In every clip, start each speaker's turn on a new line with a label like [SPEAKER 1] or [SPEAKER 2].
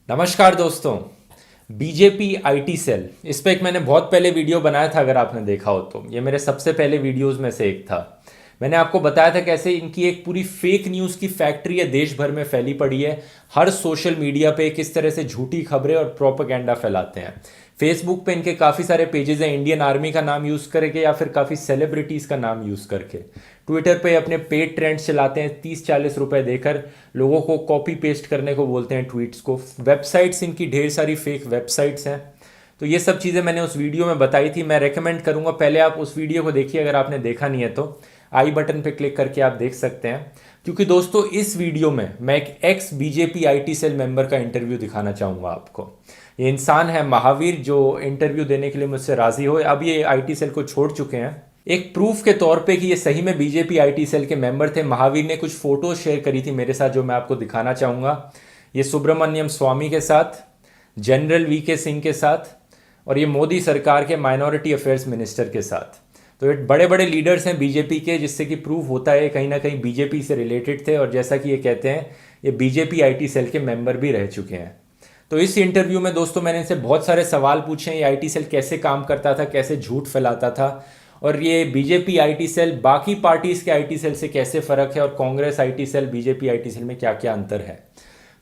[SPEAKER 1] नमस्कार दोस्तों। BJP IT cell इस पे एक मैंने बहुत पहले वीडियो बनाया था, अगर आपने देखा हो तो। ये मेरे सबसे पहले वीडियोस में से एक था। मैंने आपको बताया था कैसे इनकी एक पूरी फेक न्यूज़ की फैक्ट्री है, देश भर में फैली पड़ी है। हर सोशल मीडिया पे किस तरह से झूठी खबरें और प्रोपेगेंडा फैलाते हैं। फेसबुक पे इनके काफ़ी सारे पेजेस हैं, इंडियन आर्मी का नाम यूज़ करके या फिर काफ़ी सेलिब्रिटीज़ का नाम यूज़ करके। ट्विटर पे अपने पेड ट्रेंड्स चलाते हैं, 30-40 रुपए देकर लोगों को कॉपी पेस्ट करने को बोलते हैं ट्वीट्स को। वेबसाइट्स इनकी ढेर सारी फेक वेबसाइट्स हैं। तो ये सब चीज़ें मैंने उस वीडियो में बताई थी। मैं रेकमेंड करूंगा पहले आप उस वीडियो को देखिए, अगर आपने देखा नहीं है तो आई बटन पे क्लिक करके आप देख सकते हैं। क्योंकि दोस्तों इस वीडियो में मैं एक ex BJP IT cell member का इंटरव्यू दिखाना चाहूंगा आपको। ये इंसान है महावीर, जो इंटरव्यू देने के लिए मुझसे राजी हुए। अब ये आईटी सेल को छोड़ चुके हैं। एक प्रूफ के तौर पे कि ये सही में बीजेपी आईटी सेल के मेंबर थे, महावीर ने कुछ फोटोज शेयर करी थी मेरे साथ, जो मैं आपको दिखाना चाहूंगा। ये सुब्रमण्यम स्वामी के साथ, जनरल वीके सिंह के साथ, और ये मोदी सरकार के माइनॉरिटी अफेयर्स मिनिस्टर के साथ। तो ये बड़े बड़े लीडर्स हैं बीजेपी के, जिससे कि प्रूफ होता है कहीं ना कहीं बीजेपी से रिलेटेड थे। और जैसा कि ये कहते हैं, ये बीजेपी आईटी सेल के मेंबर भी रह चुके हैं। तो इस इंटरव्यू में दोस्तों मैंने इनसे बहुत सारे सवाल पूछे हैं। ये आईटी सेल कैसे काम करता था, कैसे झूठ फैलाता था, और ये बीजेपी आईटी सेल बाकी पार्टीज के आईटी सेल से कैसे फर्क है, और Congress IT cell BJP IT cell में क्या क्या अंतर है।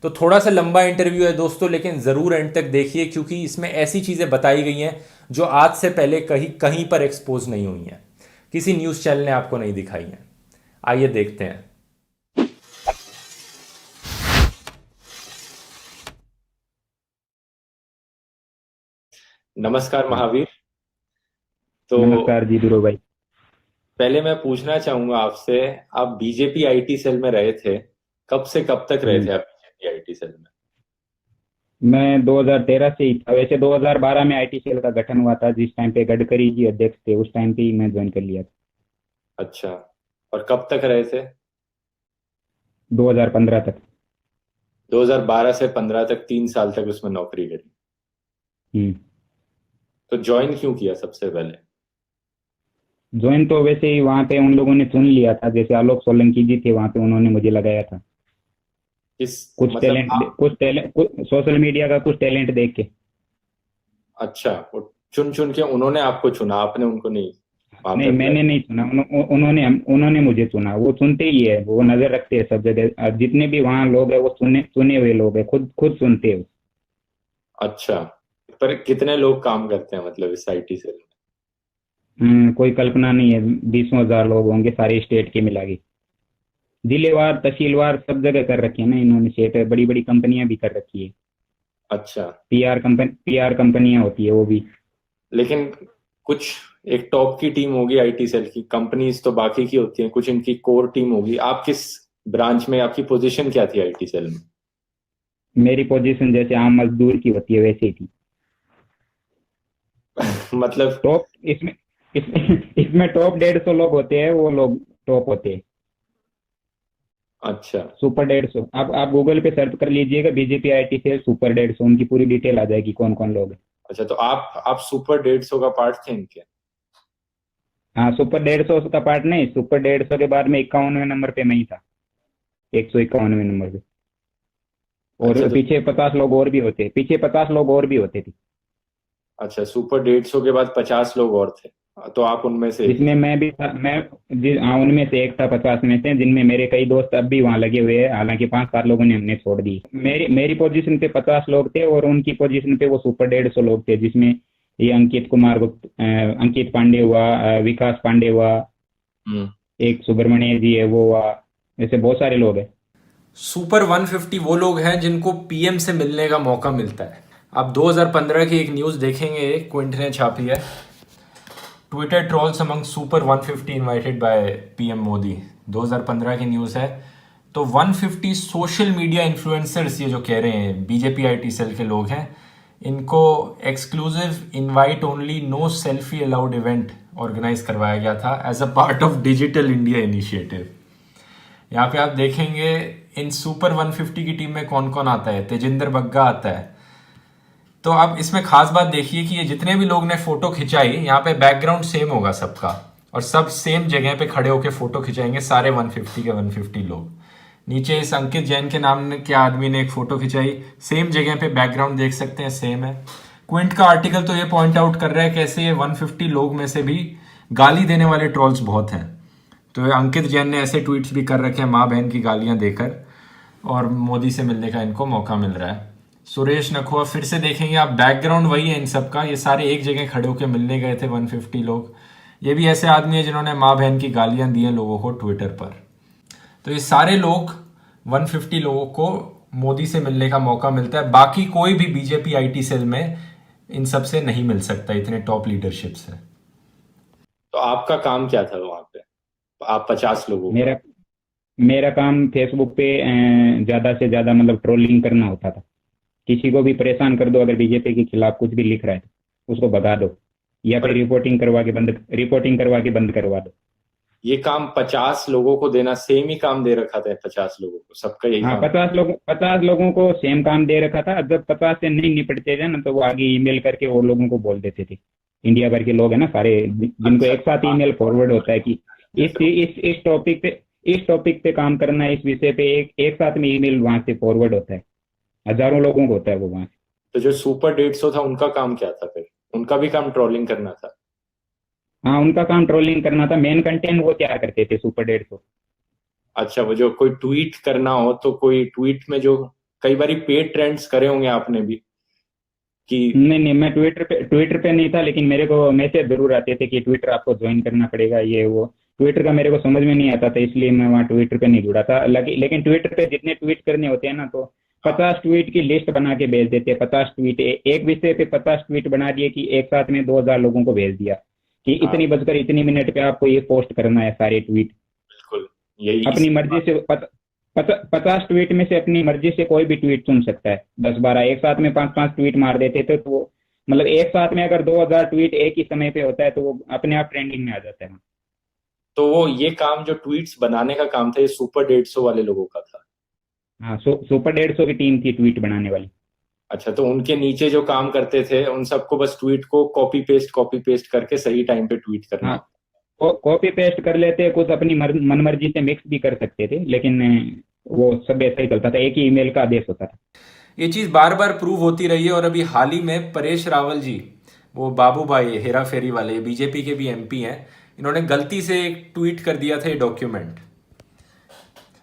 [SPEAKER 1] तो थोड़ा सा लंबा इंटरव्यू है दोस्तों, लेकिन ज़रूर एंड तक देखिए, क्योंकि इसमें ऐसी चीज़ें बताई गई हैं जो आज से पहले कहीं कहीं पर एक्सपोज नहीं हुई हैं, किसी न्यूज़ चैनल ने आपको नहीं दिखाई हैं। आइए देखते हैं। नमस्कार महावीर। तो
[SPEAKER 2] नमस्कार जी दुरो भाई।
[SPEAKER 1] पहले मैं पूछना चाहूंगा आपसे, आप बीजेपी आईटी सेल में रहे थे, कब से कब तक रहे
[SPEAKER 2] हम्म।
[SPEAKER 1] थे आप बीजेपी आईटी सेल में?
[SPEAKER 2] मैं 2013 से ही था। वैसे 2012 में आईटी सेल का गठन हुआ था, जिस टाइम पे गडकरी जी अध्यक्ष थे उस टाइम पे ही मैं ज्वाइन कर लिया था।
[SPEAKER 1] अच्छा, और कब तक रहे थे?
[SPEAKER 2] 2015 तक।
[SPEAKER 1] 2012 से 15 तक, 3 साल तक उसमें नौकरी करी।
[SPEAKER 2] हम्म।
[SPEAKER 1] तो ज्वाइन क्यों किया सबसे पहले?
[SPEAKER 2] ज्वाइन तो वैसे ही वहाँ पे उन लोगों ने चुन लिया था, जैसे आलोक सोलंकी जी थे वहाँ पे, उन्होंने मुझे लगाया था।
[SPEAKER 1] किस
[SPEAKER 2] कुछ
[SPEAKER 1] मतलब
[SPEAKER 2] टैलेंट
[SPEAKER 1] आप?
[SPEAKER 2] कुछ टैलेंट सोशल मीडिया का कुछ टैलेंट देख के।
[SPEAKER 1] अच्छा, वो चुन चुन के उन्होंने आपको चुना, आपने उनको नहीं वहां पे
[SPEAKER 2] नहीं,
[SPEAKER 1] अप्लाई?
[SPEAKER 2] मैंने नहीं चुना, उन्होंने मुझे चुना। वो चुनते ही है, वो नजर रखते हैं सब जगह। जितने भी वहाँ लोग हैं वो चुने चुने हुए लोग हैं, खुद खुद चुनते हैं।
[SPEAKER 1] अच्छा, पर कितने लोग काम करते हैं मतलब इस आईटी सेल में?
[SPEAKER 2] कोई कल्पना नहीं है। 20,000 लोग होंगे सारे स्टेट के मिला के। जिलेवार तहसीलवार सब जगह कर रखी है ना इन्होंने सेट। बड़ी बड़ी कंपनियां भी कर रखी है।
[SPEAKER 1] अच्छा,
[SPEAKER 2] पीआर कंपनियां होती है वो भी।
[SPEAKER 1] लेकिन कुछ एक टॉप की टीम होगी आईटी सेल की, कंपनीज तो बाकी की होती हैं, कुछ इनकी कोर टीम होगी। आप किस ब्रांच में, आपकी पोजीशन क्या थी आईटी सेल में?
[SPEAKER 2] मेरी पोजीशन जैसे आम मजदूर की होती है वैसे ही थी।
[SPEAKER 1] मतलब
[SPEAKER 2] टॉप इसमें इसमें टॉप 150 लोग होते हैं, वो लोग टॉप होते हैं।
[SPEAKER 1] अच्छा।
[SPEAKER 2] सुपर 150। आप गूगल पे सर्च कर लीजिएगा बीजेपी आईटी से सुपर 150, उनकी पूरी डिटेल आ जाएगी कौन कौन लोग हैं।
[SPEAKER 1] अच्छा, तो आप सुपर 150 का पार्ट थे इनके?
[SPEAKER 2] हाँ, सुपर 150 का पार्ट नहीं, सुपर 150 के बाद में 51वें नंबर पे मैं ही था। 151वें नंबर पे।
[SPEAKER 1] अच्छा
[SPEAKER 2] और
[SPEAKER 1] तो
[SPEAKER 2] पीछे 50 लोग और भी होते, पीछे 50 लोग और भी होते थे।
[SPEAKER 1] अच्छा, सुपर 150 के बाद 50 लोग और थे, तो आप उनमें से एक
[SPEAKER 2] जिसमें
[SPEAKER 1] थे।
[SPEAKER 2] मैं भी था। हाँ, उनमें से एक था 50 में से, जिनमें मेरे कई दोस्त अब भी वहाँ लगे हुए हैं। हालांकि 5-7 लोगों ने हमने छोड़ दी। मेरी मेरी पोजीशन पे 50 लोग थे, और उनकी पोजीशन पे वो सुपर 150 लोग थे, जिसमें ये अंकित कुमार गुप्त, अंकित पांडे हुआ, विकास पांडे हुआ,
[SPEAKER 1] हम्म।
[SPEAKER 2] एक सुब्रमण्य जी है वो हुआ। ऐसे बहुत सारे लोग हैं।
[SPEAKER 1] सुपर 150 वो लोग हैं जिनको पीएम से मिलने का मौका मिलता है। आप 2015 की एक न्यूज़ देखेंगे, क्विंट ने छापी है, Twitter trolls among super 150 invited by PM Modi. 2015 की न्यूज़ है। तो 150 सोशल मीडिया इन्फ्लुएंसर्स, ये जो कह रहे हैं बीजेपी आईटी सेल के लोग हैं, इनको exclusive invite only no selfie allowed event organize करवाया गया था as a part of digital India initiative. यहाँ पे आप देखेंगे इन सुपर 150 की टीम में कौन कौन आता है। तेजिंदर बग्गा आता है। तो अब इसमें खास बात देखिए कि ये जितने भी लोग ने फोटो खिंचाई, यहाँ पे बैकग्राउंड सेम होगा सबका, और सब सेम जगह पे खड़े होकर फोटो खिंचाएंगे, सारे 150 के 150 लोग। नीचे इस अंकित जैन के नाम के आदमी ने एक फोटो खिंचाई, सेम जगह पे बैकग्राउंड देख सकते हैं, सेम है। क्विंट का आर्टिकल तो ये पॉइंट आउट कर रहा है कैसे ये 150 लोग में से भी गाली देने वाले ट्रोल्स बहुत हैं। तो ये अंकित जैन ने ऐसे ट्वीट्स भी कर रखे हैं माँ बहन की गालियां देकर, और मोदी से मिलने का इनको मौका मिल रहा है। सुरेश नखुआ, फिर से देखेंगे आप, बैकग्राउंड वही है इन सब का, ये सारे एक जगह खड़े होकर मिलने गए थे 150 लोग। ये भी ऐसे आदमी है जिन्होंने माँ बहन की गालियां दी हैं लोगों को ट्विटर पर। तो ये सारे लोग 150 लोगों को मोदी से मिलने का मौका मिलता है, बाकी कोई भी बीजेपी आईटी सेल में इन सब से नहीं मिल सकता, इतने टॉप लीडरशिप से। तो आपका काम क्या था वहां पे, आप 50 लोगों का?
[SPEAKER 2] मेरा मेरा काम फेसबुक पे ज्यादा से ज्यादा मतलब ट्रोलिंग करना होता था। किसी को भी परेशान कर दो, अगर बीजेपी के खिलाफ कुछ भी लिख रहा है तो उसको भगा दो, या फिर रिपोर्टिंग करवा के बंद करवा दो।
[SPEAKER 1] ये काम 50 लोगों को देना, सेम ही काम दे रखा था 50 लोगों को, सबका यही
[SPEAKER 2] हाँ,
[SPEAKER 1] काम?
[SPEAKER 2] 50 लोगों को सेम काम दे रखा था। जब 50 से नहीं निपटते थे ना, तो वो आगे ईमेल करके और लोगों को बोल देते थे। इंडिया भर के लोग है ना सारे, जिनको
[SPEAKER 1] अच्छा,
[SPEAKER 2] एक साथ ईमेल फॉरवर्ड होता है कि इस टॉपिक पे काम करना है, इस विषय पे एक साथ में ईमेल वहां से फॉरवर्ड होता है। हजारों लोगों को होता है वो वहां से।
[SPEAKER 1] तो जो सुपर 150 था उनका काम क्या था फिर? उनका भी काम ट्रोलिंग करना था?
[SPEAKER 2] हाँ, उनका काम ट्रोलिंग करना था। मेन कंटेंट वो क्या करते थे सुपर 150?
[SPEAKER 1] अच्छा, वो जो कोई ट्वीट करना हो तो कोई ट्वीट में जो कई बार पेड ट्रेंड्स करे होंगे आपने भी कि?
[SPEAKER 2] नहीं नहीं, मैं ट्विटर पे नहीं था, लेकिन मेरे को मैसेज जरूर आते थे कि ट्विटर आपको ज्वाइन करना पड़ेगा, ये वो। ट्विटर का मेरे को समझ में नहीं आता था, इसलिए मैं वहाँ ट्विटर पे नहीं जुड़ा था। लेकिन ट्विटर पे जितने ट्वीट करने होते हैं ना, तो 50 ट्वीट की लिस्ट बना के भेज देते हैं। 50 ट्वीट, एक विषय पे 50 ट्वीट बना दिए कि एक साथ में 2000 लोगों को भेज दिया कि
[SPEAKER 1] हाँ,
[SPEAKER 2] इतनी बजकर इतनी मिनट पे आपको ये पोस्ट करना है सारे ट्वीट।
[SPEAKER 1] बिल्कुल, यही
[SPEAKER 2] अपनी मर्जी से 50 ट्वीट में से अपनी मर्जी से कोई भी ट्वीट चुन सकता है। 10-12 एक साथ में 5-5 ट्वीट मार देते थे, तो वो मतलब एक साथ में अगर 2000 ट्वीट एक ही समय पे होता है, तो वो अपने आप ट्रेंडिंग में आ जाता है।
[SPEAKER 1] तो वो ये काम जो ट्वीट्स बनाने का काम था, ये सुपर 150 वाले लोगों का था?
[SPEAKER 2] हाँ, सुपर 150 की टीम थी ट्वीट बनाने वाली।
[SPEAKER 1] अच्छा, तो उनके नीचे जो काम करते थे उन सबको बस ट्वीट को कॉपी पेस्ट करके सही टाइम पे ट्वीट करना
[SPEAKER 2] हाँ,
[SPEAKER 1] होता?
[SPEAKER 2] कॉपी पेस्ट कर लेते, कुछ अपनी मन मर्जी से मिक्स भी कर सकते थे, लेकिन वो सब ऐसा ही चलता था, एक ही ईमेल का आदेश होता था।
[SPEAKER 1] ये चीज बार बार प्रूव होती रही है, और अभी हाल ही में परेश रावल जी, वो बाबू भाई हेरा फेरी वाले, बीजेपी के भी एमपी हैं, इन्होंने गलती से एक ट्वीट कर दिया था ये डॉक्यूमेंट।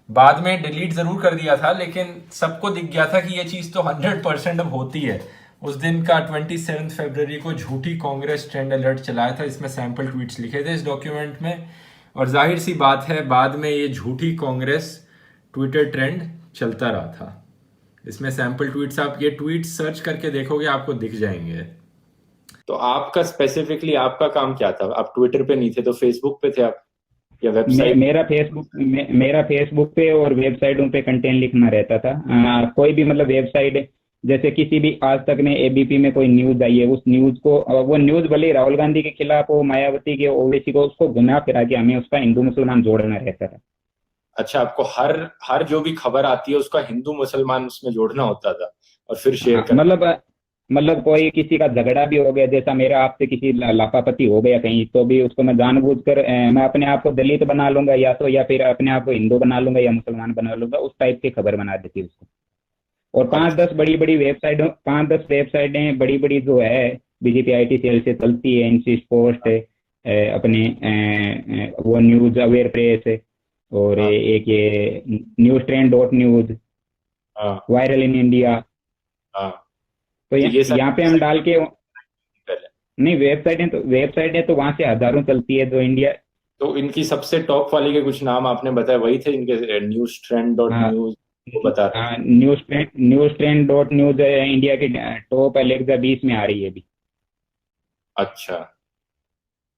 [SPEAKER 1] बाद में डिलीट जरूर कर दिया था, लेकिन सबको दिख गया था कि ये चीज तो 100% अब होती है। उस दिन का 27 फरवरी को झूठी कांग्रेस ट्रेंड अलर्ट चलाया था, इसमें सैंपल ट्वीट्स लिखे थे इस डॉक्यूमेंट में, और जाहिर सी बात है बाद में ये झूठी कांग्रेस ट्विटर ट्रेंड चलता रहा था। इसमें सैंपल ट्वीट्स, आप ये ट्वीट्स सर्च करके देखोगे आपको दिख जाएंगे। तो आपका स्पेसिफिकली आपका काम क्या था? आप ट्विटर पे नहीं थे तो फेसबुक पे थे आप, या
[SPEAKER 2] मे,
[SPEAKER 1] वेबसाइट?
[SPEAKER 2] मेरा फेसबुक पे और वेबसाइटों पे कंटेंट लिखना रहता था। कोई भी मतलब वेबसाइट, जैसे किसी भी आज तक में एबीपी में कोई न्यूज आई है, उस न्यूज को, वो न्यूज भले ही राहुल गांधी के खिलाफ हो, मायावती के, ओवैसी को, उसको घुमा फिरा के हमें उसका हिंदू मुसलमान जोड़ना रहता था।
[SPEAKER 1] अच्छा, आपको हर हर जो भी खबर आती है उसका हिंदू मुसलमान उसमें जोड़ना होता था और फिर शेयर
[SPEAKER 2] हाँ,
[SPEAKER 1] करना?
[SPEAKER 2] मतलब कोई किसी का झगड़ा भी हो गया, जैसा मेरा आपसे किसी लापापती हो गया कहीं, तो भी उसको मैं जानबूझकर मैं अपने आप को दलित बना लूंगा, या फिर अपने आप को हिंदू बना लूंगा या मुसलमान बना लूंगा, उस टाइप की खबर बना देती है उसको। और पांच दस वेबसाइटें बड़ी बड़ी जो है बीजेपी आईटी सेल से चलती है, इंसिस्ट पोस्ट, अपने वो न्यूज अवेयर प्रेस, और
[SPEAKER 1] हाँ,
[SPEAKER 2] एक ये न्यूज ट्रेंड डॉट न्यूज,
[SPEAKER 1] हाँ,
[SPEAKER 2] वायरल इन इंडिया।
[SPEAKER 1] हाँ।
[SPEAKER 2] तो
[SPEAKER 1] तो ये
[SPEAKER 2] यहाँ पे
[SPEAKER 1] सारी
[SPEAKER 2] हम डाल के,
[SPEAKER 1] पहले,
[SPEAKER 2] नहीं, वेबसाइटें तो वहां से हजारों चलती है जो इंडिया।
[SPEAKER 1] तो इनकी सबसे टॉप वाली के कुछ नाम आपने बताया, वही थे इनके? न्यूज ट्रेंड डॉट
[SPEAKER 2] हाँ,
[SPEAKER 1] न्यूज वो बता रहे थे?
[SPEAKER 2] News trend dot news India की टॉप अलेक्सा 20 में आ रही है अभी।
[SPEAKER 1] अच्छा,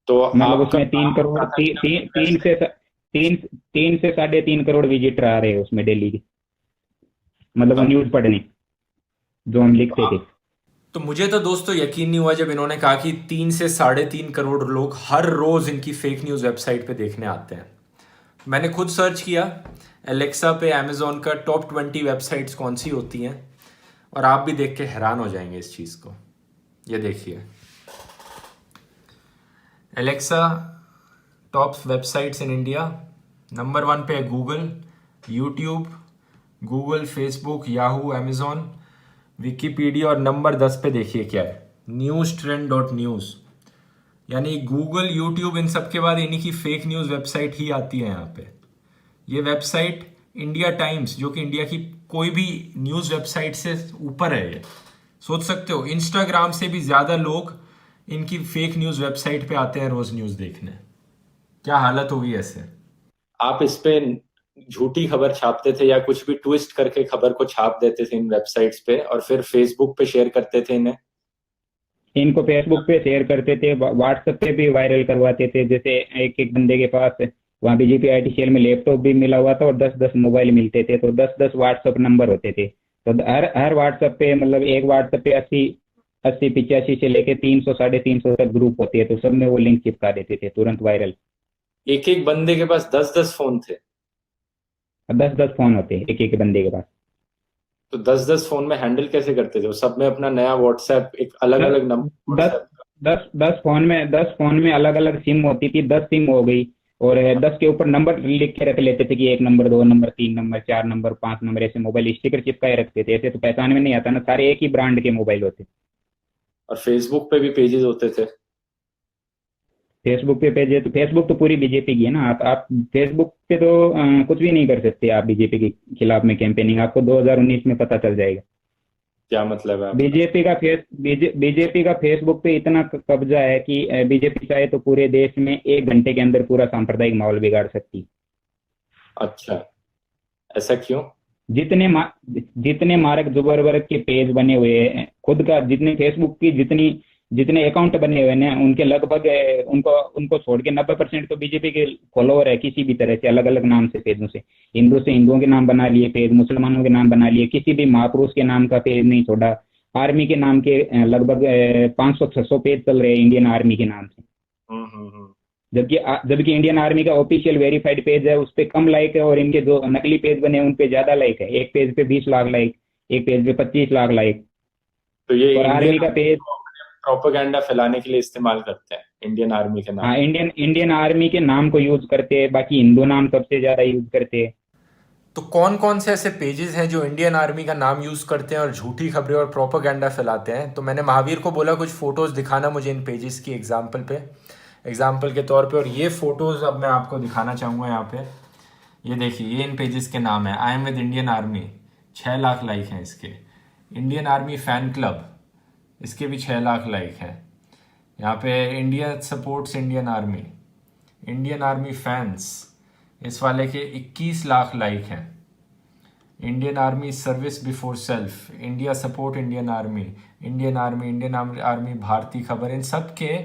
[SPEAKER 1] तो
[SPEAKER 2] मतलब
[SPEAKER 1] आपका
[SPEAKER 2] उसमें तीन
[SPEAKER 1] काम
[SPEAKER 2] करोड़
[SPEAKER 1] होता था
[SPEAKER 2] ती,
[SPEAKER 1] कि
[SPEAKER 2] ती,
[SPEAKER 1] आपको
[SPEAKER 2] तीन
[SPEAKER 1] कैसे?
[SPEAKER 2] से तीन 3 से 3.5 करोड़ विजिटर आ रहे हैं उसमें डेली के, मतलब वो न्यूज पढ़ने जो हम लिखते थे।
[SPEAKER 1] तो मुझे तो दोस्तों यकीन नहीं हुआ जब इन्होंने कहा कि 3 से 3.5 करोड़ लोग हर रोज इनकी फेक न्यूज़ वेबसाइट पे देखने आते हैं। मैंने खुद सर्च किया एलेक्सा पे, अमेजोन का टॉप 20 वेबसाइट्स कौन सी होती हैं, और आप भी देख के हैरान हो जाएंगे इस चीज़ को। ये देखिए, Alexa top websites in India, number 1 पे है Google, YouTube, Google, Facebook, Yahoo, Amazon, Wikipedia, और नंबर 10 पे देखिए क्या है, न्यूज़ ट्रेंड डॉट न्यूज़। यानी गूगल, यूट्यूब, इन सब के बाद इन्हीं की फेक न्यूज़ वेबसाइट ही आती है यहाँ पे। ये वेबसाइट इंडिया टाइम्स, जो कि इंडिया की कोई भी न्यूज़ वेबसाइट से ऊपर है ये, सोच सकते हो। इंस्टाग्राम से भी ज़्यादा लोग इनकी फेक न्यूज़ वेबसाइट पे आते हैं रोज़ न्यूज़ देखने। क्या हालत होगी ऐसे। आप इस पे झूठी खबर छापते थे या कुछ भी ट्विस्ट करके खबर को छाप देते थे इन वेबसाइट्स पे, और फिर फेसबुक पे शेयर करते थे इन्हें।
[SPEAKER 2] इनको फेसबुक पे शेयर करते थे, व्हाट्सएप पे भी वायरल करवाते थे। जैसे एक एक बंदे के पास वहाँ बीजेपी आईटी सेल में लैपटॉप भी मिला हुआ था और 10-10 मोबाइल मिलते थे, तो 10-10 व्हाट्सएप नंबर होते थे। तो हर व्हाट्सएप पे मतलब एक व्हाट्सएप पे 80-85 से लेके 300 350 तक ग्रुप होते हैं, तो सब में वो लिंक चिपका देते थे, तुरंत वायरल।
[SPEAKER 1] एक एक बंदे के पास 10-10 फोन थे।
[SPEAKER 2] 10-10 फोन होते हैं एक एक बंदे के पास।
[SPEAKER 1] तो 10-10 फोन में हैंडल कैसे करते थे वो, सब में अपना नया व्हाट्सएप, एक अलग
[SPEAKER 2] दस
[SPEAKER 1] अलग नंबर
[SPEAKER 2] दस
[SPEAKER 1] व्हाट्सएप।
[SPEAKER 2] 10 फोन में अलग अलग सिम होती थी, 10 सिम हो गई। और 10 के ऊपर नंबर लिख के रख लेते थे कि 1 number, 2 number, 3 number, 4 number, 5 number, ऐसे मोबाइल स्टिकर चिपकाए रखते थे। ऐसे तो पहचान में नहीं आता ना, सारे एक ही ब्रांड के मोबाइल होते।
[SPEAKER 1] और फेसबुक पे भी पेजेस होते थे।
[SPEAKER 2] फेसबुक पे पेज है तो फेसबुक तो पूरी बीजेपी की है ना। आप फेसबुक पे तो कुछ भी नहीं कर सकते आप बीजेपी के खिलाफ में कैंपेनिंग, आपको 2019 में पता चल जाएगा।
[SPEAKER 1] क्या मतलब है आपका।
[SPEAKER 2] बीजेपी का फेसबुक पे इतना कब्जा है कि बीजेपी चाहे तो पूरे देश में 1 घंटे के अंदर पूरा सांप्रदायिक माहौल बिगाड़ सकती।
[SPEAKER 1] अच्छा, ऐसा क्यों।
[SPEAKER 2] जितने जितने मार्क जुबरवर्ग के पेज बने हुए हैं, खुद का जितने फेसबुक की जितने अकाउंट बने हुए हैं उनके लगभग उनको उनको छोड़ के 90% तो बीजेपी के फॉलोअर है, किसी भी तरह से अलग अलग नाम से पेजों से। हिंदू से हिंदुओं के नाम बना लिए पेज, मुसलमानों के नाम बना लिए, किसी भी महापुरुष के नाम का पेज नहीं छोड़ा। आर्मी के नाम के लगभग 500-600 पेज चल रहे हैं इंडियन आर्मी के नाम से।
[SPEAKER 1] हम्म।
[SPEAKER 2] जबकि इंडियन आर्मी का ऑफिशियल वेरीफाइड पेज है, उस पे कम लाइक है, और इनके जो नकली पेज बने हैं उन पे ज्यादा लाइक है। एक पेज पे 20 लाख लाइक, एक पेज पे 25 लाख लाइक।
[SPEAKER 1] तो ये
[SPEAKER 2] और
[SPEAKER 1] इंडियन
[SPEAKER 2] आर्मी का पेज,
[SPEAKER 1] प्रोपेगेंडा फैलाने के लिए इस्तेमाल करते हैं इंडियन आर्मी के नाम।
[SPEAKER 2] हाँ, इंडियन आर्मी के नाम को यूज करते हैं, बाकी हिंदू नाम सबसे ज्यादा यूज करते हैं।
[SPEAKER 1] तो कौन कौन से ऐसे पेजेस हैं जो इंडियन आर्मी का नाम यूज़ करते हैं और झूठी खबरें और प्रोपेगेंडा फैलाते हैं। तो मैंने महावीर को बोला कुछ फ़ोटोज़ दिखाना मुझे इन पेजेस की एग्जाम्पल के तौर पे। और ये फ़ोटोज़ अब मैं आपको दिखाना चाहूँगा यहाँ पे। ये देखिए, ये इन पेजेस के नाम है। I am with Indian army, 6 lakh like हैं इसके। इंडियन आर्मी फ़ैन क्लब, इसके भी 6 लाख लाइक हैं। यहाँ पे India supports Indian army, Indian army fans, इस वाले के 21 लाख लाइक हैं। Indian army service before self, India support Indian army, Indian army भारतीय खबर, इन सब के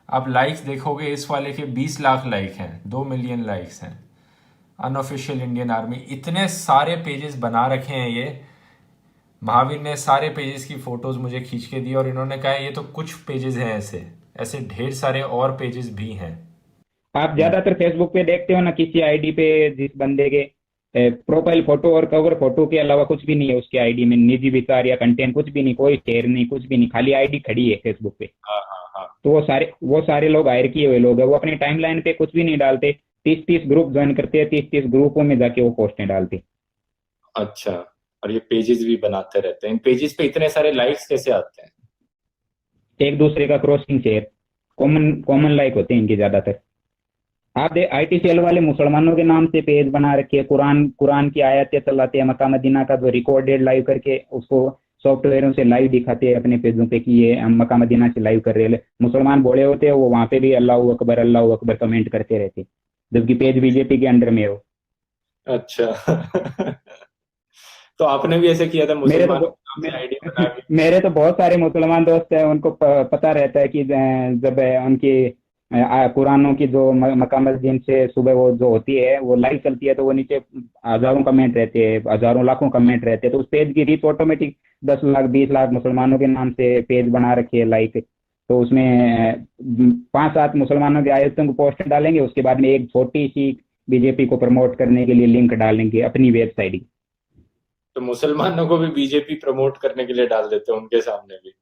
[SPEAKER 1] आप लाइक्स देखोगे, इस वाले के 20 लाख लाइक हैं, 2 मिलियन लाइक्स हैं। अनऑफिशियल इंडियन आर्मी, इतने सारे पेजेस बना रखे हैं ये। महावीर ने सारे पेजेस की फोटोज मुझे खींच के दी और इन्होंने कहा ये तो कुछ पेजेस हैं, ऐसे ऐसे ढेर सारे और पेजेस भी हैं।
[SPEAKER 2] आप ज्यादातर फेसबुक पे देखते हो ना, किसी आईडी पे जिस बंदे के प्रोफाइल फोटो और कवर फोटो के अलावा कुछ भी नहीं है उसके आईडी में, निजी विचार या कंटेंट कुछ भी नहीं, कोई शेयर नहीं, कुछ भी नहीं, खाली आईडी खड़ी है फेसबुक पे।
[SPEAKER 1] हाँ हाँ हाँ।
[SPEAKER 2] तो वो सारे लोग हायर किए हुए लोग हैं, वो अपनी टाइमलाइन पे कुछ भी नहीं डालते। 30-30 ग्रुप ज्वाइन करते हैं, 30-30 ग्रुपों में जाके वो पोस्टें डालते।
[SPEAKER 1] अच्छा, और ये पेजेस भी बनाते रहते हैं। इन पेजेस पे इतने सारे लाइक्स कैसे आते हैं।
[SPEAKER 2] एक दूसरे का crossing share, common common like होते हैं इनके ज्यादातर। आप दे आईटी सेल वाले मुसलमानों के नाम से पेज बना रखे हैं, कुरान कुरान की आयतें चलाते हैं, मक्का मदीना का जो रिकॉर्डेड लाइव करके उसको सॉफ्टवेयरों से लाइव दिखाते हैं अपने पेजों पे कि ये हम मक्का मदीना से लाइव कर रहे हैं। मुसलमान बोले होते हैं वो वहां पे भी अल्लाह अकबर कमेंट करते रहते, जबकि पेज बीजेपी के अंडर में हो।
[SPEAKER 1] अच्छा। तो आपने भी ऐसे किया था,
[SPEAKER 2] मेरे
[SPEAKER 1] मुसलमान
[SPEAKER 2] तो
[SPEAKER 1] से आईडी बना के।
[SPEAKER 2] मेरे तो बहुत सारे मुसलमान दोस्त हैं, उनको पता रहता है कि जब उनकी कुरानों की जो मक्का मस्जिद से सुबह वो जो होती है वो लाइव चलती है, तो वो नीचे हजारों कमेंट रहते हैं, हजारों लाखों कमेंट रहते हैं, तो उस पेज की रीच ऑटोमेटिक 10 लाख 20 लाख मुसलमानों के नाम से पेज बना रखे है लाइक। तो उसमें 5-7 मुसलमानों के आयतों को पोस्ट डालेंगे, उसके बाद में एक छोटी सी बीजेपी को प्रमोट करने के लिए लिंक डालेंगे अपनी वेबसाइट की।
[SPEAKER 1] तो मुसलमानों को भी बीजेपी प्रमोट करने के लिए डाल देते हैं उनके सामने भी।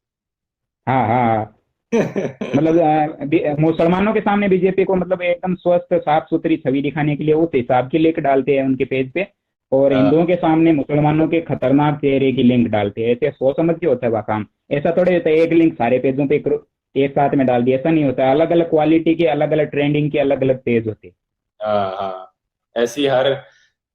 [SPEAKER 2] हाँ हाँ हाँ। मतलब मुसलमानों के सामने बीजेपी को मतलब एकदम स्वस्थ साफ सुथरी छवि दिखाने के लिए उस हिसाब की लिंक डालते हैं उनके पेज पे। और
[SPEAKER 1] हाँ।
[SPEAKER 2] हिंदुओं के सामने मुसलमानों के खतरनाक चेहरे की लिंक डालते हैं। ऐसे सोच समझ के होता है वह काम। ऐसा थोड़े होता है एक लिंक सारे पेजों पे एक साथ में डाल दिया, ऐसा नहीं होता है। अलग अलग क्वालिटी के, अलग अलग ट्रेंडिंग के अलग अलग पेज होते हैं।
[SPEAKER 1] हाँ। हाँ, ऐसी हर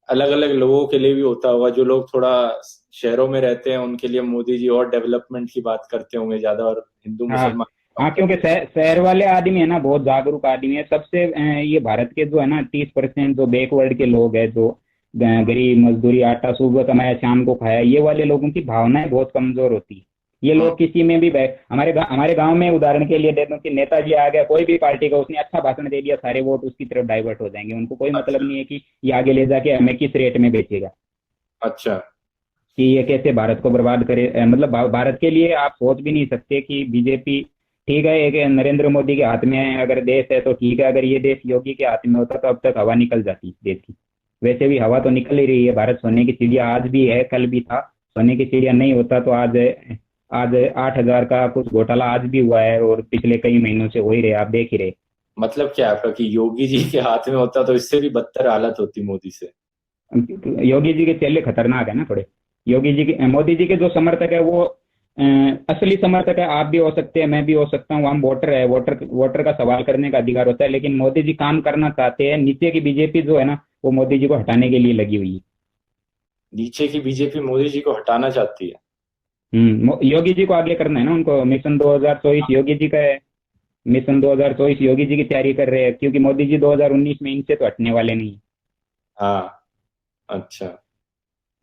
[SPEAKER 1] अलग अलग लोगों के लिए भी होता होगा, जो लोग थोड़ा शहरों में रहते हैं उनके लिए मोदी जी और डेवलपमेंट की बात करते होंगे ज्यादा, और हिंदू
[SPEAKER 2] हाँ
[SPEAKER 1] मुसलमान की
[SPEAKER 2] हाँ,
[SPEAKER 1] बात
[SPEAKER 2] क्योंकि
[SPEAKER 1] करते हैं।
[SPEAKER 2] शहर वाले आदमी है ना बहुत जागरूक आदमी है सबसे। ये भारत के जो है ना 30% जो बैकवर्ड के लोग हैं, जो गरीब मजदूरी, आटा सुबह कमाया शाम को खाया, ये वाले लोगों की भावनाएं बहुत कमजोर होती है। ये
[SPEAKER 1] हम्म।
[SPEAKER 2] लोग किसी में भी हमारे गांव में उदाहरण के लिए दे दूं कि नेताजी आ गया कोई भी पार्टी का, उसने अच्छा भाषण दे दिया, सारे वोट उसकी तरफ डाइवर्ट हो जाएंगे। उनको कोई मतलब
[SPEAKER 1] अच्छा।
[SPEAKER 2] नहीं है कि ये आगे ले जाके हमें किस रेट में बेचेगा,
[SPEAKER 1] अच्छा।
[SPEAKER 2] कि ये कैसे भारत को बर्बाद करे। मतलब भारत के लिए आप सोच भी नहीं सकते कि बीजेपी, ठीक है एक नरेंद्र मोदी के हाथ में है अगर देश है तो ठीक है, अगर ये देश योगी के हाथ में होता तो अब तक हवा निकल जाती इस देश की। वैसे भी हवा तो निकल ही रही है। भारत सोने की चिड़िया आज भी है, कल भी था। सोने की चिड़िया नहीं होता तो आज आज 8,000 का कुछ घोटाला आज भी हुआ है, और पिछले कई महीनों से हो ही रहे, आप देख ही रहे।
[SPEAKER 1] मतलब क्या है आपका कि योगी जी के हाथ में होता तो इससे भी बदतर हालत होती मोदी से?
[SPEAKER 2] योगी जी के चेले खतरनाक है ना थोड़े। योगी जी के, मोदी जी के जो समर्थक है वो असली समर्थक है। आप भी हो सकते हैं, मैं भी हो सकता हूँ, हम वोटर है। वोटर वोटर का सवाल करने का अधिकार होता है, लेकिन मोदी जी काम करना चाहते हैं। नीचे की बीजेपी जो है ना वो मोदी जी को हटाने के लिए लगी हुई है।
[SPEAKER 1] नीचे की बीजेपी मोदी जी को हटाना चाहती है?
[SPEAKER 2] योगी जी को आगे करना है ना उनको। मिशन 2024 योगी जी का है। मिशन 2024 योगी जी की तैयारी कर रहे हैं, क्योंकि मोदी जी 2019 में इनसे तो हटने वाले नहीं।
[SPEAKER 1] हाँ। अच्छा।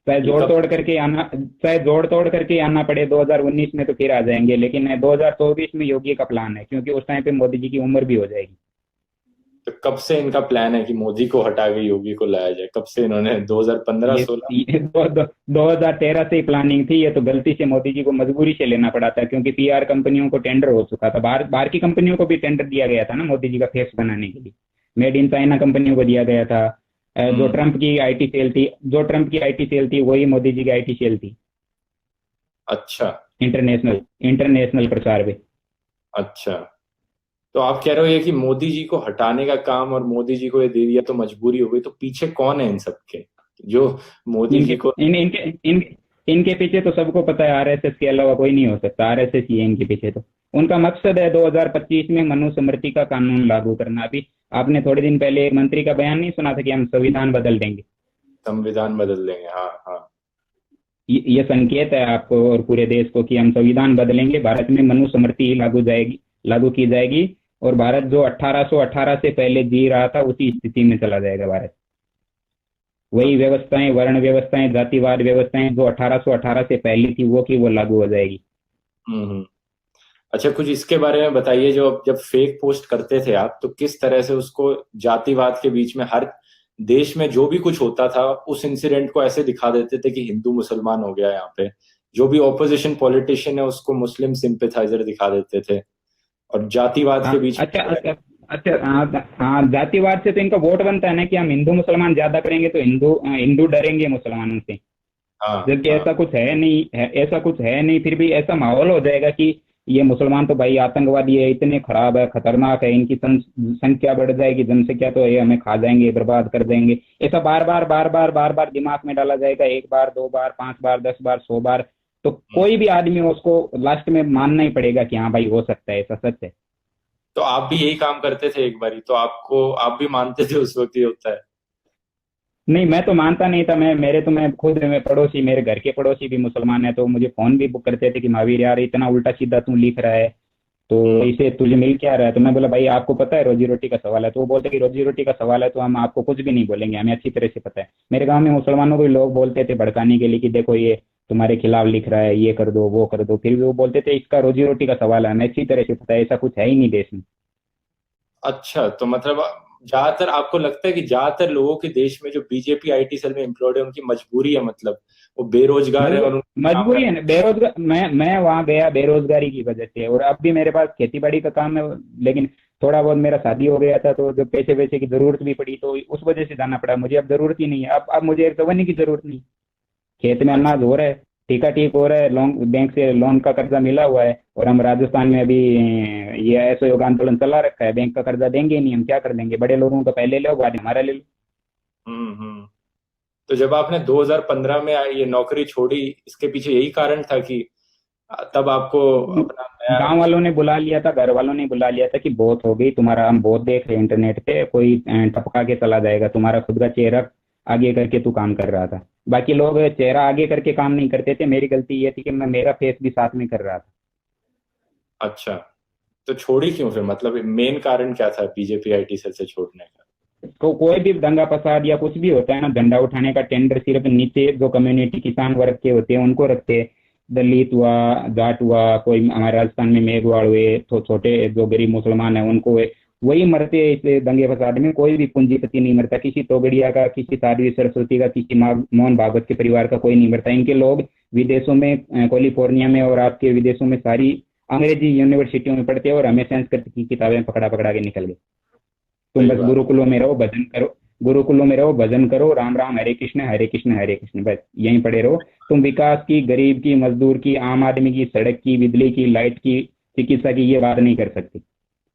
[SPEAKER 2] चाहे
[SPEAKER 1] ये
[SPEAKER 2] जोड़
[SPEAKER 1] कब?
[SPEAKER 2] तोड़ करके आना, चाहे जोड़ तोड़ करके आना पड़े 2019 में तो फिर आ जाएंगे, लेकिन 2024 में योगी का प्लान है, क्योंकि उस टाइम पे मोदी जी की उम्र भी हो जाएगी।
[SPEAKER 1] तो कब से इनका प्लान है कि मोदी को हटा के योगी को लाया जाए? कब से इन्होंने 2015-16?
[SPEAKER 2] ये 2013 से ही प्लानिंग थी। ये तो गलती से मोदी जी को मजबूरी से लेना पड़ा था, क्योंकि पीआर कंपनियों को टेंडर हो चुका था। बाहर बाहर की कंपनियों को भी टेंडर दिया गया था ना मोदी जी का फेस बनाने के लिए। मेड इन चाइना कंपनियों को दिया गया था। जो
[SPEAKER 1] हम्म।
[SPEAKER 2] ट्रंप की आईटी सेल थी, जो ट्रंप की आईटी सेल थी वही मोदी जी की आईटी सेल थी।
[SPEAKER 1] अच्छा।
[SPEAKER 2] इंटरनेशनल इंटरनेशनल प्रचार पे।
[SPEAKER 1] अच्छा, तो आप कह रहे हो ये कि मोदी जी को हटाने का काम और मोदी जी को ये दे दिया तो मजबूरी हो गई, तो पीछे कौन है इन सब के जो मोदी
[SPEAKER 2] इनके
[SPEAKER 1] जी को?
[SPEAKER 2] इन इनके इन इनके पीछे तो सबको पता है, आरएसएस के अलावा कोई नहीं हो सकता। आरएसएस ही है इनके पीछे तो। उनका मकसद है 2025 में मनुस्मृति का कानून लागू करना। अभी आपने थोड़े दिन पहले एक मंत्री का बयान नहीं सुना था कि हम संविधान बदल देंगे?
[SPEAKER 1] संविधान बदल देंगे, हाँ हाँ।
[SPEAKER 2] ये संकेत है आपको और पूरे देश को कि हम संविधान बदलेंगे, भारत में मनुस्मृति ही लागू की जाएगी। और भारत जो 1818 से पहले जी रहा था उसी स्थिति में चला जाएगा भारत। वही व्यवस्थाएं, वर्ण व्यवस्थाएं, जातिवाद व्यवस्थाएं जो 1818 से पहले थी वो की वो लागू हो जाएगी।
[SPEAKER 1] हम्म। अच्छा, कुछ इसके बारे में बताइए, जो जब फेक पोस्ट करते थे आप, तो किस तरह से उसको जातिवाद के बीच में हर देश में जो भी कुछ होता था उस इंसिडेंट को ऐसे दिखा देते थे कि हिंदू मुसलमान हो गया यहाँ पे। जो भी ऑपोजिशन पॉलिटिशियन है उसको मुस्लिम सिंपैथाइजर दिखा देते थे, और जातिवाद
[SPEAKER 2] हाँ
[SPEAKER 1] के बीच
[SPEAKER 2] अच्छा
[SPEAKER 1] में।
[SPEAKER 2] अच्छा अच्छा। हाँ हाँ, जातिवाद से तो इनका वोट बनता है ना कि हम हिंदू मुसलमान ज्यादा करेंगे तो हिंदू हिंदू डरेंगे मुसलमानों से।
[SPEAKER 1] हाँ
[SPEAKER 2] जबकि
[SPEAKER 1] हाँ।
[SPEAKER 2] ऐसा कुछ है नहीं है, ऐसा कुछ है नहीं। फिर भी ऐसा माहौल हो जाएगा कि ये मुसलमान तो भाई आतंकवादी है, इतने खराब है, खतरनाक है, इनकी संख्या बढ़ जाएगी, जनसंख्या तो ये हमें खा जाएंगे, बर्बाद कर देंगे। ऐसा बार बार बार बार बार बार दिमाग में डाला जाएगा, एक बार, दो बार, 5 बार, 10 बार, 100 बार। तो
[SPEAKER 1] हम्म।
[SPEAKER 2] कोई भी आदमी हो, उसको लास्ट में मानना ही पड़ेगा कि हाँ भाई हो सकता है, ऐसा सच है।
[SPEAKER 1] तो आप भी यही काम करते थे एक बारी, तो आपको आप भी मानते थे उस वक्त ये होता है?
[SPEAKER 2] नहीं, मैं तो मानता नहीं था। मैं खुद, मैं पड़ोसी, मेरे घर के पड़ोसी भी मुसलमान है, तो मुझे फोन भी बुक करते थे कि महावीर यार इतना उल्टा सीधा तू लिख रहा है, तो
[SPEAKER 1] हम्म।
[SPEAKER 2] इसे तुझे मिल क्या रहा है? तो मैं बोला भाई आपको पता है रोजी रोटी का सवाल है? तो वो बोलते कि रोजी रोटी का सवाल है तो हम आपको कुछ भी नहीं बोलेंगे, हमें अच्छी तरह से पता है। मेरे गांव में मुसलमानों को भी लोग बोलते थे भड़काने के लिए कि देखो ये तुम्हारे खिलाफ लिख रहा है, ये कर दो वो कर दो, फिर भी वो बोलते थे इसका रोजी रोटी का सवाल है, हमें अच्छी तरह से पता है, ऐसा कुछ है ही नहीं देश में।
[SPEAKER 1] अच्छा, तो मतलब ज्यादातर आपको लगता है कि ज्यादातर लोगों के देश में जो बीजेपी आईटी सेल में एम्प्लॉयड है उनकी मजबूरी है, मतलब वो बेरोजगार है और उनको काम
[SPEAKER 2] मजबूरी है
[SPEAKER 1] करना।
[SPEAKER 2] ना, बेरोजगार। मैं वहां गया बेरोजगारी की वजह से, और अब भी मेरे पास खेती बाड़ी का काम है, लेकिन थोड़ा बहुत मेरा शादी हो गया था तो जो पैसे वैसे की जरूरत भी पड़ी तो उस वजह से जाना पड़ा। मुझे अब जरूरत ही नहीं है। अब मुझे एक दवाने की जरूरत नहीं। खेत में
[SPEAKER 1] अच्छा।
[SPEAKER 2] अनाज हो रहा है, ठीका ठीक हो रहा है, लोन बैंक से लोन का कर्जा मिला हुआ है, और हम राजस्थान में अभी ये असहयोग आंदोलन चला रखा है, बैंक का कर्जा देंगे ही नहीं, हम क्या कर लेंगे? बड़े लोगों का पहले लो बाद में हमारा ले लो।
[SPEAKER 1] हम्म। तो जब आपने 2015 में ये नौकरी छोड़ी, इसके पीछे यही कारण था कि तब आपको अपना नया।
[SPEAKER 2] गांव वालों ने बुला लिया था, घर वालों ने बुला लिया था कि बहुत हो गई तुम्हारा, हम बहुत देख रहे हैं इंटरनेट पे, कोई टपका के चला जाएगा, तुम्हारा खुद का चेहरा आगे करके तू काम कर रहा था। बाकी लोग चेहरा आगे करके काम नहीं करते थे, मेरी गलती ये थी कि मैं मेरा फेस भी साथ में कर रहा था।
[SPEAKER 1] अच्छा, तो छोड़ी क्यों फिर, मतलब मेन कारण क्या था बीजेपी आईटी सेल से छोड़ने का?
[SPEAKER 2] तो कोई भी दंगा फसाद या कुछ भी होता है ना, झंडा उठाने का टेंडर सिर्फ नीचे जो कम्युनिटी किसान वर्ग के होते हैं उनको रखते हैं। दलित हुआ, जाट हुआ, कोई हमारे राजस्थान में मेघवाड़ हुए, तो छोटे जो गरीब मुसलमान है उनको हुए, वही मरते हैं इस दंगे फसाद में। कोई भी पूंजीपति नहीं मरता, किसी तोगड़िया का, किसी साध्वी सरस्वती का, किसी मोहन भागवत के परिवार का कोई नहीं मरता। इनके लोग विदेशों में, कैलिफोर्निया में और आपके विदेशों में सारी अंग्रेजी यूनिवर्सिटियों में पढ़ते हैं, और हमें संस्कृत की किताबें पकड़ा पकड़ा के निकल गए। तुम
[SPEAKER 1] सही
[SPEAKER 2] बस
[SPEAKER 1] बात।
[SPEAKER 2] गुरुकुलों में रहो, भजन करो, गुरुकुलों में रहो, भजन करो, राम राम हरे कृष्ण हरे कृष्ण हरे कृष्ण, बस यहीं पड़े रहो। तुम विकास की, गरीब की, मजदूर की, आम आदमी की, सड़क की, बिजली की, लाइट की, चिकित्सा की ये बात नहीं कर सकते।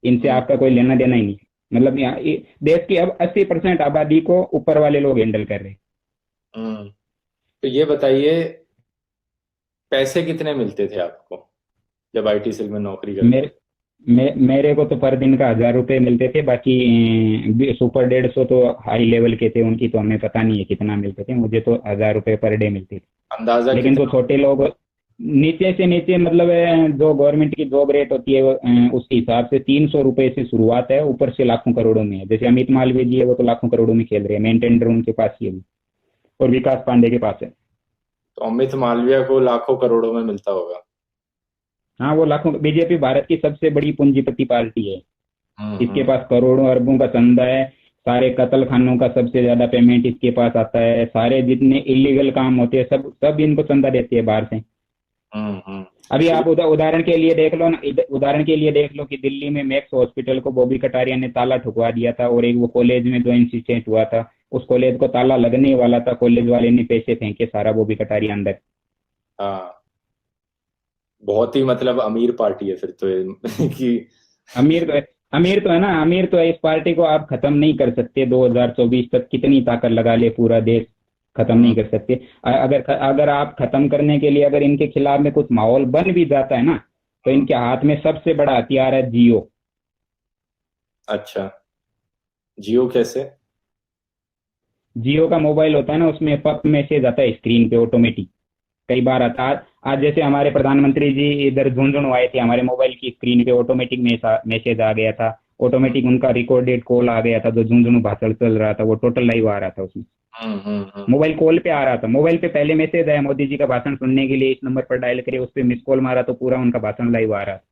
[SPEAKER 2] इनसे
[SPEAKER 1] हम्म।
[SPEAKER 2] आपका कोई लेना देना ही नहीं है। मतलब यहाँ देश की अब 80% आबादी को ऊपर वाले लोग हैंडल कर रहे हैं।
[SPEAKER 1] हम्म। तो ये बताइए, पैसे कितने मिलते थे आपको जब आईटी सेल में नौकरी करते थे?
[SPEAKER 2] मेरे मेरे को तो पर दिन का 1,000 रुपये मिलते थे। बाकी सुपर 150 तो हाई लेवल के थे, उनकी तो हमें पता नहीं है कितना मिलते थे। मुझे तो 1,000 रुपये पर डे मिलते थे।
[SPEAKER 1] अंदाजा
[SPEAKER 2] लेकिन जो
[SPEAKER 1] कितना?
[SPEAKER 2] छोटे लोग नीचे से नीचे, मतलब जो गवर्नमेंट की जॉब रेट होती है उसके हिसाब से 300 रुपये से शुरुआत है, ऊपर से लाखों करोड़ों में है। जैसे अमित मालवीय जी है, वो तो लाखों करोड़ों में खेल रहे हैं, मेन टेंडर उनके पास ही है अभी, और विकास पांडे के पास है।
[SPEAKER 1] तो अमित मालवीय को लाखों करोड़ों में मिलता होगा।
[SPEAKER 2] हाँ, वो लाखों, बीजेपी भारत की सबसे बड़ी पूंजीपति पार्टी है। इसके
[SPEAKER 1] हम्म।
[SPEAKER 2] पास करोड़ों अरबों का चंदा है। सारे कत्ल खानों का सबसे ज्यादा पेमेंट इसके पास आता है। सारे जितने इलीगल काम होते हैं सब सब इनको चंदा देते हैं बाहर से। अभी
[SPEAKER 1] तो
[SPEAKER 2] आप उदाहरण के लिए देख लो ना, उदाहरण के लिए देख लो कि दिल्ली में मैक्स हॉस्पिटल को बॉबी कटारिया ने ताला ठुकवा दिया था, और एक वो कॉलेज में जो इंसिडेंट हुआ था, उस कॉलेज को ताला लगने वाला था, कॉलेज वाले ने पैसे फेंके सारा बॉबी कटारिया अंदर।
[SPEAKER 1] हाँ, बहुत ही मतलब अमीर पार्टी है फिर तो ये कि।
[SPEAKER 2] अमीर तो है, अमीर तो है ना, अमीर तो है। इस पार्टी को आप खत्म नहीं कर सकते। 2024 तक कितनी ताकत लगा ले पूरा देश, खत्म
[SPEAKER 1] हम्म।
[SPEAKER 2] नहीं कर सकते। अगर अगर आप खत्म करने के लिए, अगर इनके खिलाफ में कुछ माहौल बन भी जाता है ना, तो
[SPEAKER 1] हम्म।
[SPEAKER 2] इनके हाथ में सबसे बड़ा हथियार है जियो।
[SPEAKER 1] अच्छा, जियो कैसे?
[SPEAKER 2] जियो का मोबाइल होता है ना, उसमें पप मैसेज आता है स्क्रीन पे ऑटोमेटिक। कई बार आता है। आज जैसे हमारे प्रधानमंत्री जी इधर झुंझुनू आए थे, हमारे मोबाइल की स्क्रीन पे ऑटोमेटिक मैसेज आ गया था। ऑटोमेटिक उनका रिकॉर्डेड कॉल आ गया था, जो झुंझुनू भाषण चल रहा था वो टोटल लाइव आ रहा था उसमें।
[SPEAKER 1] हम्म।
[SPEAKER 2] मोबाइल कॉल पे आ रहा था, मोबाइल पे पहले मैसेज आया, मोदी जी का भाषण सुनने के लिए इस नंबर पर डायल करिए, उस पर मिस कॉल मारा तो पूरा उनका भाषण लाइव आ रहा था।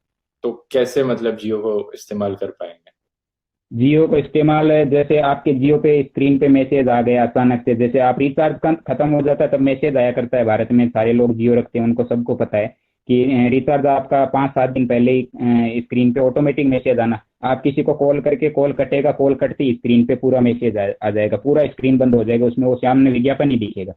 [SPEAKER 1] तो कैसे मतलब जियो को इस्तेमाल कर पाएंगे?
[SPEAKER 2] जियो को इस्तेमाल है, जैसे आपके जियो पे स्क्रीन पे मैसेज आ गया अचानक से, जैसे आप रिचार्ज खत्म हो जाता है तब मैसेज आया करता है। भारत में सारे लोग जियो रखते हैं, उनको सबको पता है कि रिचार्ज आपका 5-7 दिन पहले ही स्क्रीन पे ऑटोमेटिक मैसेज आना। आप किसी को कॉल करके, कॉल कटेगा, कॉल कटती ही स्क्रीन पे पूरा मैसेज आ जाएगा, पूरा स्क्रीन बंद हो जाएगा, उसमें वो सामने विज्ञापन ही दिखेगा।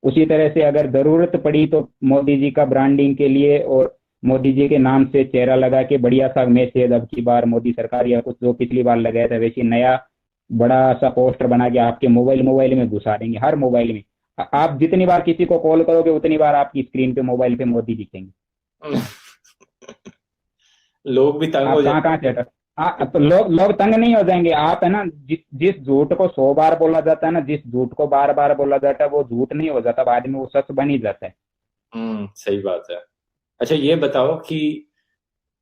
[SPEAKER 2] उसी तरह से अगर जरूरत पड़ी तो मोदी जी का ब्रांडिंग के लिए और मोदी जी के नाम से चेहरा लगा के बढ़िया सा मैसेज, अब की बार मोदी सरकार या कुछ जो पिछली बार लगाया था वैसे नया बड़ा सा पोस्टर बना के आपके मोबाइल मोबाइल में घुसा देंगे, हर मोबाइल में। आप जितनी बार किसी को कॉल करोगे उतनी बार आपकी स्क्रीन पे मोबाइल पे मोदी दिखेंगे।
[SPEAKER 1] लोग भी तंग हो
[SPEAKER 2] आप कहाँ
[SPEAKER 1] जाते
[SPEAKER 2] कहाँ से हटा, तो लोग तंग नहीं हो जाएंगे। आप है ना, जिस झूठ को 100 बार बोला जाता है ना, जिस झूठ को बार बार बोला जाता है वो झूठ नहीं हो जाता, बाद में वो सच बन ही जाता है।
[SPEAKER 1] सही बात है। अच्छा, ये बताओ कि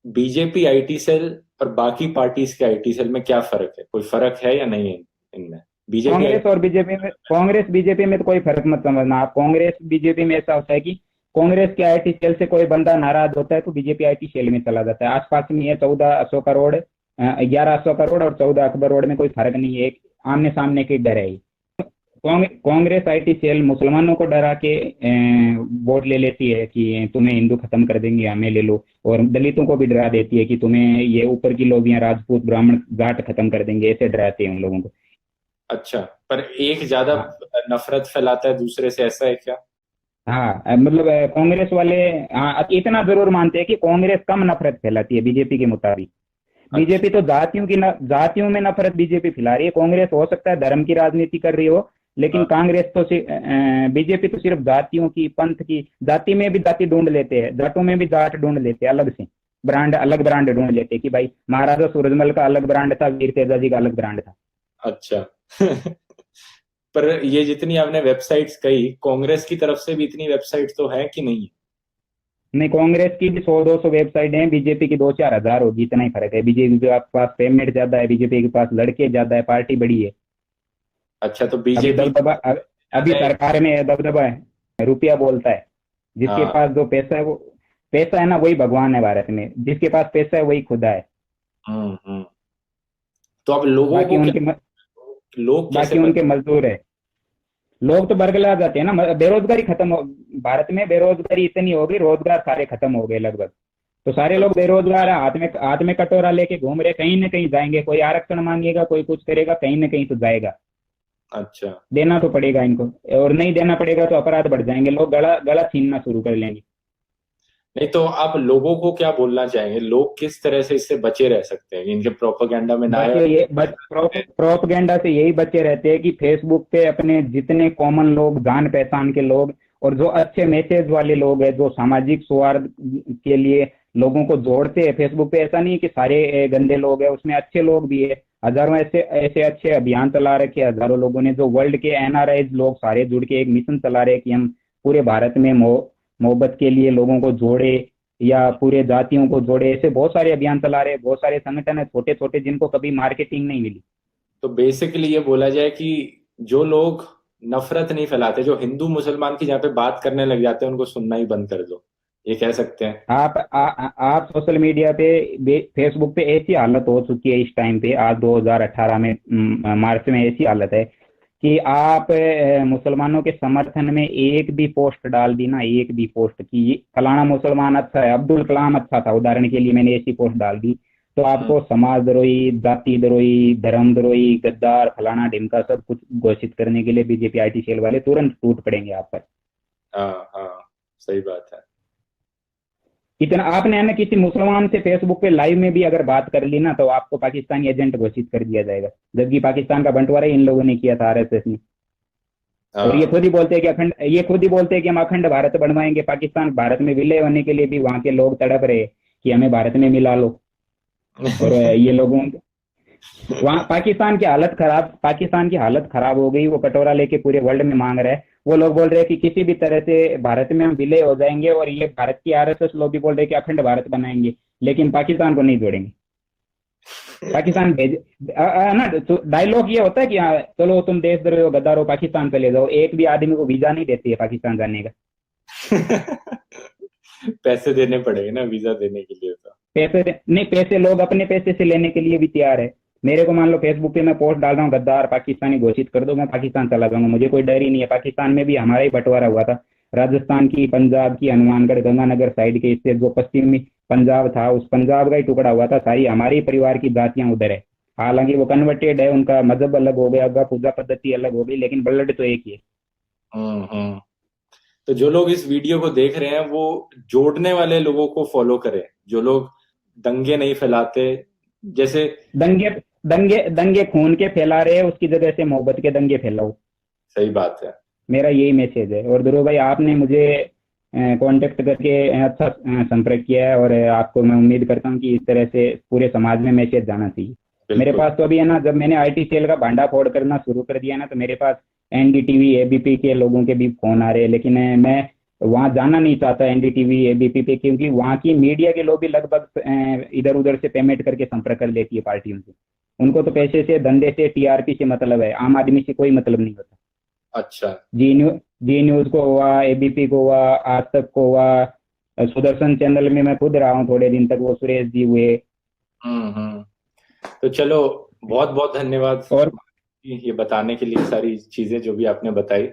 [SPEAKER 1] बीजेपी आईटी सेल और बाकी पार्टीज के आईटी सेल में क्या फर्क है? कोई फर्क है या नहीं है इनमें? BJP
[SPEAKER 2] Congress
[SPEAKER 1] IT.
[SPEAKER 2] और बीजेपी में, कांग्रेस बीजेपी में तो कोई फर्क मत समझना आप। कांग्रेस बीजेपी में ऐसा होता है कि कांग्रेस के आईटी सेल से कोई बंदा नाराज होता है तो बीजेपी आईटी सेल में चला जाता है। आसपास में ये 14 अशोका रोड, 11 अशोका रोड और 14 अकबर रोड में कोई फर्क नहीं है, एक आमने सामने की डर है। कांग्रेस आईटी सेल मुसलमानों को डरा के वोट ले लेती है कि तुम्हें हिंदू खत्म कर देंगे, हमें ले लो, और दलितों को भी डरा देती है कि तुम्हें ये ऊपर की लोबियां राजपूत ब्राह्मण जाट खत्म कर देंगे, ऐसे डराते हैं उन लोगों को।
[SPEAKER 1] अच्छा, पर एक ज्यादा
[SPEAKER 2] हाँ,
[SPEAKER 1] नफरत फैलाता है दूसरे से, ऐसा है क्या?
[SPEAKER 2] हाँ, मतलब कांग्रेस वाले, हाँ, इतना जरूर मानते हैं कि कांग्रेस कम नफरत फैलाती है बीजेपी के मुताबिक।
[SPEAKER 1] अच्छा।
[SPEAKER 2] बीजेपी तो जातियों में नफरत बीजेपी फैला रही है। कांग्रेस हो सकता है धर्म की राजनीति कर रही हो, लेकिन
[SPEAKER 1] हाँ।
[SPEAKER 2] कांग्रेस तो बीजेपी तो सिर्फ जातियों की, पंथ की, जाति में भी जाति ढूंढ लेते हैं, जाटों में भी जाट ढूंढ लेते हैं, अलग से ब्रांड, अलग ब्रांड ढूंढ लेते हैं कि भाई महाराजा सूरजमल का अलग ब्रांड था, वीर तेजा जी का अलग ब्रांड था।
[SPEAKER 1] अच्छा। पर ये जितनी आपने वेबसाइट्स कही, कांग्रेस की तरफ से भी इतनी वेबसाइट्स तो है कि नहीं?
[SPEAKER 2] नहीं, कांग्रेस की भी 100-200 वेबसाइट है, बीजेपी की 2-4 हजार होगी, इतना ही फर्क है। बीजेपी के पास पेमेंट ज्यादा है, बीजेपी के पास लड़के ज्यादा है, पार्टी बड़ी है।
[SPEAKER 1] अच्छा, तो
[SPEAKER 2] अभी
[SPEAKER 1] बीजेपी
[SPEAKER 2] दबदबा अभी
[SPEAKER 1] ज्यादा है।
[SPEAKER 2] सरकार में है, दबदबा है, रुपया बोलता है। जिसके
[SPEAKER 1] हाँ।
[SPEAKER 2] पास जो पैसा है वो, पैसा है ना वही भगवान है भारत में, जिसके पास पैसा है वही खुदा है।
[SPEAKER 1] हम्म। तो अब लोगों
[SPEAKER 2] बाकी
[SPEAKER 1] को क्या,
[SPEAKER 2] उनके
[SPEAKER 1] लोग कैसे
[SPEAKER 2] बाकी उनके
[SPEAKER 1] बचे?
[SPEAKER 2] मजदूर है। लोग तो बरगला जाते हैं ना, बेरोजगारी खत्म हो, भारत में बेरोजगारी इतनी हो गई, रोजगार सारे खत्म हो गए लगभग। तो सारे लोग बेरोजगार है, हाथ में कटोरा लेके घूम रहे, कहीं ना कहीं जाएंगे, कोई आरक्षण मांगेगा, कोई कुछ करेगा, कहीं ना कहीं तो जाएगा।
[SPEAKER 1] अच्छा।
[SPEAKER 2] देना तो पड़ेगा इनको, और नहीं देना पड़ेगा तो अपराध बढ़ जाएंगे, लोग गला गला छीनना शुरू कर लेंगे।
[SPEAKER 1] नहीं तो आप लोगों को क्या बोलना चाहेंगे, लोग किस तरह से इससे बचे रह सकते हैं, इनके प्रोपेगेंडा में ना आए?
[SPEAKER 2] बच्चे ये प्रोपगेंडा से यही बच्चे रहते हैं कि फेसबुक पे अपने जितने कॉमन लोग, जान पहचान के लोग, और जो अच्छे मैसेज वाले लोग हैं, जो सामाजिक सौहार्द के लिए लोगों को जोड़ते हैं फेसबुक पे, ऐसा नहीं है कि सारे गंदे लोग हैं, उसमें अच्छे लोग भी है। हजारों ऐसे ऐसे अच्छे अभियान चला रखे हैं, हजारों लोगों ने, जो वर्ल्ड के एनआरआई लोग सारे जुड़ के एक मिशन चला रहे हैं कि हम पूरे भारत में मोहब्बत के लिए लोगों को जोड़े, या पूरे जातियों को जोड़े। ऐसे बहुत सारे अभियान चला रहे हैं, बहुत सारे संगठन है छोटे छोटे, जिनको कभी मार्केटिंग नहीं मिली।
[SPEAKER 1] तो बेसिकली ये बोला जाए कि जो लोग नफरत नहीं फैलाते, जो हिंदू मुसलमान की जहाँ पे बात करने लग जाते हैं, उनको सुनना ही बंद कर दो, ये कह सकते हैं?
[SPEAKER 2] आप सोशल मीडिया पे, फेसबुक पे ऐसी हालत हो चुकी है इस टाइम पे, आज 2018 में, मार्च में ऐसी हालत है कि आप मुसलमानों के समर्थन में एक भी पोस्ट डाल दी ना, एक भी पोस्ट की फलाना मुसलमान अच्छा है, अब्दुल कलाम अच्छा था, उदाहरण के लिए मैंने ऐसी पोस्ट डाल दी, तो
[SPEAKER 1] हम्म।
[SPEAKER 2] आपको समाज द्रोही, जाति द्रोही, धर्म द्रोही, गद्दार, फलाना ढिमका सब कुछ घोषित करने के लिए बीजेपी आईटी सेल वाले तुरंत टूट पड़ेंगे आप पर।
[SPEAKER 1] हाँ हाँ, सही बात है।
[SPEAKER 2] इतना आपने है ना, किसी मुसलमान से फेसबुक पे लाइव में भी अगर बात कर ली ना, तो आपको पाकिस्तानी एजेंट घोषित कर दिया जाएगा, जबकि पाकिस्तान का बंटवारा इन लोगों ने किया था, आरएसएस ने। और ये
[SPEAKER 1] हाँ।
[SPEAKER 2] खुद ही बोलते हैं कि ये खुद ही बोलते हैं कि हम अखंड भारत बनवाएंगे, पाकिस्तान, भारत में विलय होने के लिए भी वहां के लोग तड़प रहे कि हमें भारत में मिला लो। और ये लोगों, वहाँ पाकिस्तान की हालत खराब हो गई, वो कटोरा लेके पूरे वर्ल्ड में मांग रहा है। वो लोग बोल रहे हैं कि किसी भी तरह से भारत में हम विलय हो जाएंगे, और ये भारत की आरएसएस लोग भी बोल रहे हैं कि अखंड भारत बनाएंगे, लेकिन पाकिस्तान को नहीं जोड़ेंगे। पाकिस्तान भेज ना, तो डायलॉग ये होता है कि हाँ चलो तुम देशद्रोही हो, गद्दार हो, पाकिस्तान चले जाओ, एक भी आदमी को वीजा नहीं देती है पाकिस्तान जाने का।
[SPEAKER 1] पैसे देने पड़ेंगे ना वीजा देने के लिए तो।
[SPEAKER 2] नहीं, पैसे लोग अपने पैसे से लेने के लिए भी तैयार है। मेरे को मान लो फेसबुक पे मैं पोस्ट डाल रहा हूँ, गद्दार पाकिस्तानी घोषित कर दो, मैं पाकिस्तान चला जाऊंगा, मुझे कोई डर ही नहीं है। पाकिस्तान में भी हमारा ही बंटवारा हुआ था, राजस्थान की, पंजाब की, हनुमानगढ़, गंगानगर साइड के, इससे जो पश्चिमी पंजाब था, उस पंजाब का ही टुकड़ा हुआ था, सारी हमारे ही परिवार की जातियां उधर है। हालांकि वो कन्वर्टेड है, उनका मजहब अलग हो गया, उनका पूजा पद्धति अलग हो गई, लेकिन ब्लड तो एक ही है।
[SPEAKER 1] हम्म। तो जो लोग इस वीडियो को देख रहे हैं, वो जोड़ने वाले लोगों को फॉलो करें, जो लोग दंगे नहीं फैलाते, जैसे।
[SPEAKER 2] दंगे दंगे दंगे खून के फैला रहे हैं, उसकी जगह से मोहब्बत के दंगे फैलाओ।
[SPEAKER 1] सही बात है।
[SPEAKER 2] मेरा यही मैसेज है। और ध्रुव भाई, आपने मुझे कांटेक्ट करके अच्छा संपर्क किया है, और आपको मैं उम्मीद करता हूँ कि इस तरह से पूरे समाज में मैसेज जाना चाहिए। मेरे
[SPEAKER 1] बिल्कुल।
[SPEAKER 2] पास तो अभी है ना, जब मैंने आईटी सेल का भांडा फोड़ करना शुरू कर दिया ना, तो मेरे पास एनडीटीवी एबीपी के लोगों के भी फोन आ रहे हैं, लेकिन मैं वहां जाना नहीं चाहता एनडीटीवी एबीपी पे, क्योंकि वहां की मीडिया के लोग भी लगभग इधर उधर से पेमेंट करके संपर्क कर लेती है पार्टियों से। उनको तो पैसे से, धंधे से, टीआरपी से मतलब है, आम आदमी से कोई मतलब नहीं होता।
[SPEAKER 1] अच्छा।
[SPEAKER 2] जी न्यूज को हुआ, एबीपी को हुआ, आज तक को हुआ, सुदर्शन चैनल में मैं खुद रहा हूँ थोड़े दिन तक, वो सुरेश जी हुए।
[SPEAKER 1] हम्म। तो चलो, बहुत बहुत धन्यवाद
[SPEAKER 2] और
[SPEAKER 1] ये बताने के लिए, सारी चीजें जो भी आपने बताई।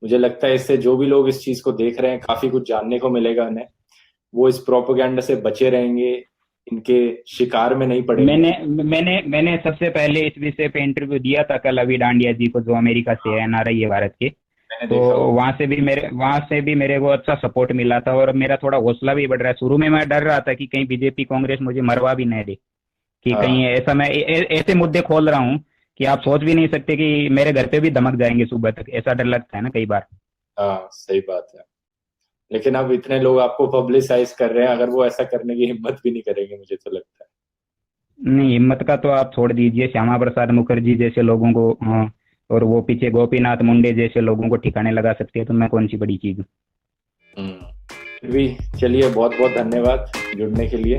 [SPEAKER 1] मुझे लगता है इससे जो भी लोग इस चीज को देख रहे हैं, काफी कुछ जानने को मिलेगा उन्हें, वो इस प्रोपेगेंडा से बचे रहेंगे, इनके शिकार में नहीं पड़ेंगे।
[SPEAKER 2] मैंने सबसे पहले इस विषय पे इंटरव्यू दिया था कल अभी डांडिया जी को, जो अमेरिका से है, एनआरआई है भारत के।
[SPEAKER 1] मैंने
[SPEAKER 2] तो
[SPEAKER 1] देखा वो।
[SPEAKER 2] वहां से भी मेरे को अच्छा सपोर्ट मिला था, और मेरा थोड़ा हौसला भी बढ़ रहा है। शुरू में मैं डर रहा था कि कहीं बीजेपी कांग्रेस मुझे मरवा भी नहीं दे, कि कहीं
[SPEAKER 1] हाँ।
[SPEAKER 2] ऐसा, मैं ऐसे मुद्दे खोल रहा हूँ कि आप सोच भी नहीं सकते कि मेरे घर पे भी धमक जाएंगे सुबह तक, ऐसा डर लगता है ना कई बार।
[SPEAKER 1] हाँ सही बात है। लेकिन अब इतने लोग आपको पब्लिसाइज कर रहे हैं, अगर वो ऐसा करने की हिम्मत भी नहीं करेंगे मुझे तो लगता है।
[SPEAKER 2] नहीं, हिम्मत का तो आप छोड़ दीजिए, श्यामा प्रसाद मुखर्जी जैसे लोगों को और वो पीछे गोपीनाथ मुंडे जैसे लोगों को ठिकाने लगा सकती है, तो मैं कौन सी बड़ी चीज हूँ।
[SPEAKER 1] फिर भी चलिए, बहुत बहुत धन्यवाद जुड़ने के लिए।